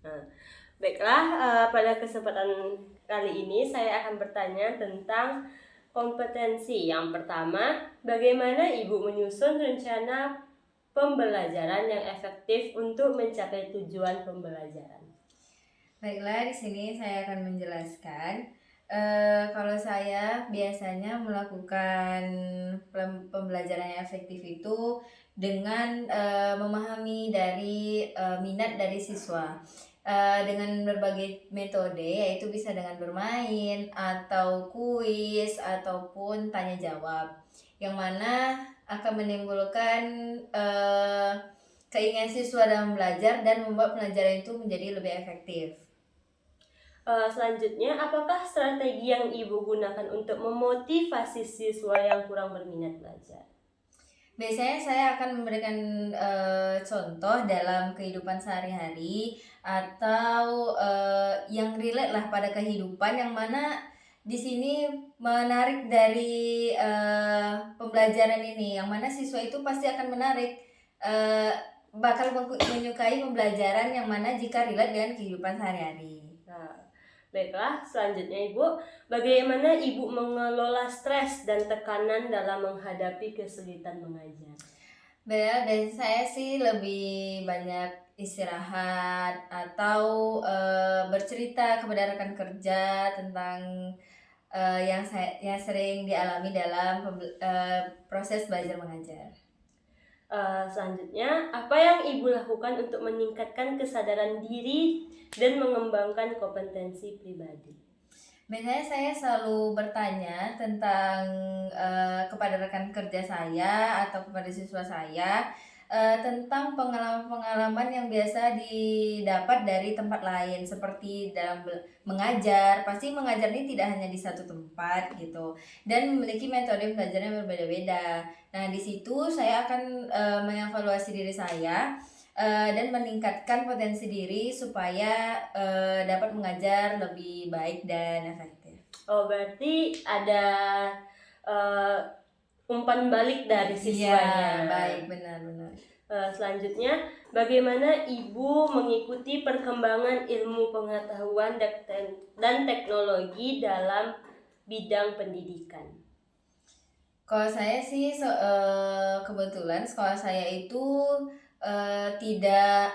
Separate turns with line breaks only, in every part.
Nah, baiklah, pada kesempatan kali ini saya akan bertanya tentang kompetensi. Yang pertama, bagaimana Ibu menyusun rencana pembelajaran yang efektif untuk mencapai tujuan pembelajaran?
Baiklah, di sini saya akan menjelaskan. Kalau saya biasanya melakukan pembelajaran yang efektif itu dengan memahami dari minat dari siswa. Dengan berbagai metode, yaitu bisa dengan bermain atau kuis ataupun tanya jawab, yang mana akan menimbulkan keinginan siswa dalam belajar dan membuat pelajaran itu menjadi lebih efektif.
Selanjutnya, apakah strategi yang Ibu gunakan untuk memotivasi siswa yang kurang berminat belajar?
Biasanya saya akan memberikan contoh dalam kehidupan sehari-hari atau yang relate lah pada kehidupan, yang mana di sini menarik dari pembelajaran ini, yang mana siswa itu pasti akan menarik, uh, bakal menyukai pembelajaran yang mana jika relate dengan kehidupan sehari-hari.
Nah, baiklah, selanjutnya Ibu, bagaimana Ibu mengelola stres dan tekanan dalam menghadapi kesulitan mengajar?
Beda dari saya sih lebih banyak istirahat atau bercerita kepada rekan kerja tentang yang sering dialami dalam proses belajar mengajar.
Selanjutnya, apa yang Ibu lakukan untuk meningkatkan kesadaran diri dan mengembangkan kompetensi pribadi?
Biasanya saya selalu bertanya tentang kepada rekan kerja saya atau kepada siswa saya tentang pengalaman-pengalaman yang biasa didapat dari tempat lain, seperti dalam mengajar. Pasti mengajar ini tidak hanya di satu tempat gitu, dan memiliki metode belajar yang berbeda-beda. Nah, di situ saya akan mengevaluasi diri saya dan meningkatkan potensi diri supaya dapat mengajar lebih baik dan efektif.
Oh, berarti ada uh, umpan balik dari
Iya,
siswanya.
baik, benar-benar.
Selanjutnya, bagaimana Ibu mengikuti perkembangan ilmu pengetahuan dan teknologi dalam bidang pendidikan?
Kalau saya sih kebetulan sekolah saya itu tidak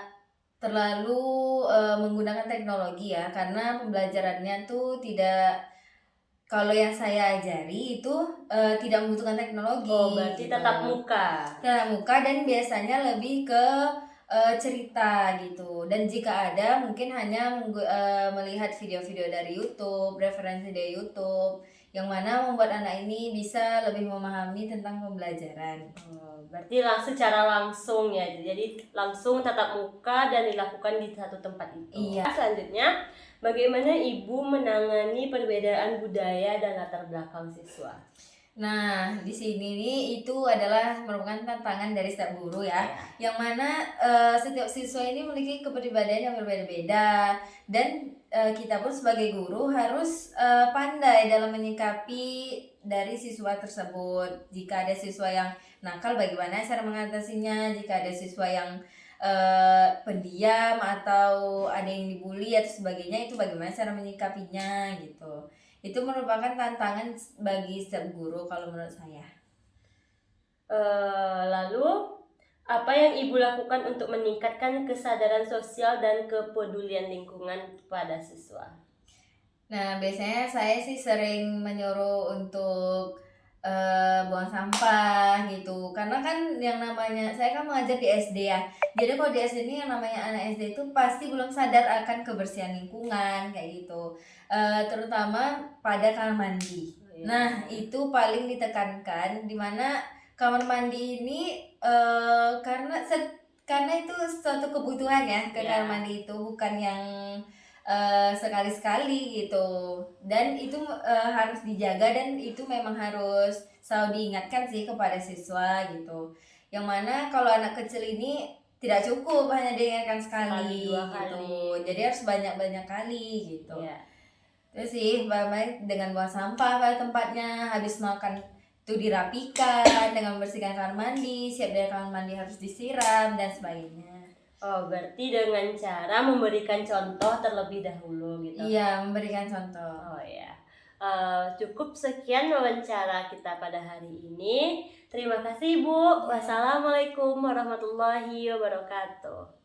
terlalu menggunakan teknologi ya, karena pembelajarannya tuh tidak, kalau yang saya ajari itu tidak membutuhkan
Oh,
teknologi
berarti
gitu.
tatap muka.
Tatap muka, dan biasanya lebih ke cerita gitu. Dan jika ada, mungkin hanya melihat video-video dari YouTube, referensi dari YouTube, yang mana membuat anak ini bisa lebih memahami tentang pembelajaran.
Oh, berarti secara langsung ya, jadi langsung tatap muka dan dilakukan di satu tempat itu.
Iya.
Selanjutnya, bagaimana Ibu menangani perbedaan budaya dan latar belakang siswa?
Nah, di sini nih itu adalah merupakan tantangan dari setiap guru ya, yang mana setiap siswa ini memiliki kepribadian yang berbeda-beda, dan kita pun sebagai guru harus pandai dalam menyikapi dari siswa tersebut. Jika ada siswa yang nakal, bagaimana cara mengatasinya? Jika ada siswa yang pendiam atau ada yang dibully atau sebagainya, itu bagaimana cara menyikapinya gitu. Itu merupakan tantangan bagi setiap guru kalau menurut saya.
Lalu, apa yang Ibu lakukan untuk meningkatkan kesadaran sosial dan kepedulian lingkungan pada siswa?
Nah, biasanya saya sih sering menyuruh untuk buang sampah gitu, karena kan yang namanya saya kan mengajar di SD ya, jadi kalau di SD ini yang namanya anak SD itu pasti belum sadar akan kebersihan lingkungan kayak gitu, terutama pada kamar mandi. Nah, itu paling ditekankan, dimana kamar mandi ini karena itu suatu kebutuhan ya, ke kamar mandi itu bukan yang sekali-sekali gitu, dan itu harus dijaga, dan itu memang harus selalu diingatkan sih kepada siswa gitu, yang mana kalau anak kecil ini tidak cukup hanya diingatkan sekali,
Dua
gitu
kali.
jadi harus banyak-banyak kali gitu. Terus sih dengan buang sampah pada tempatnya, habis makan itu dirapikan dengan membersihkan kamar mandi, siap dari kamar mandi harus disiram dan sebagainya.
Oh, berarti dengan cara memberikan contoh terlebih dahulu gitu.
Iya, memberikan contoh.
Oh ya. Cukup sekian wawancara kita pada hari ini. Terima kasih, Bu. Wassalamualaikum warahmatullahi wabarakatuh.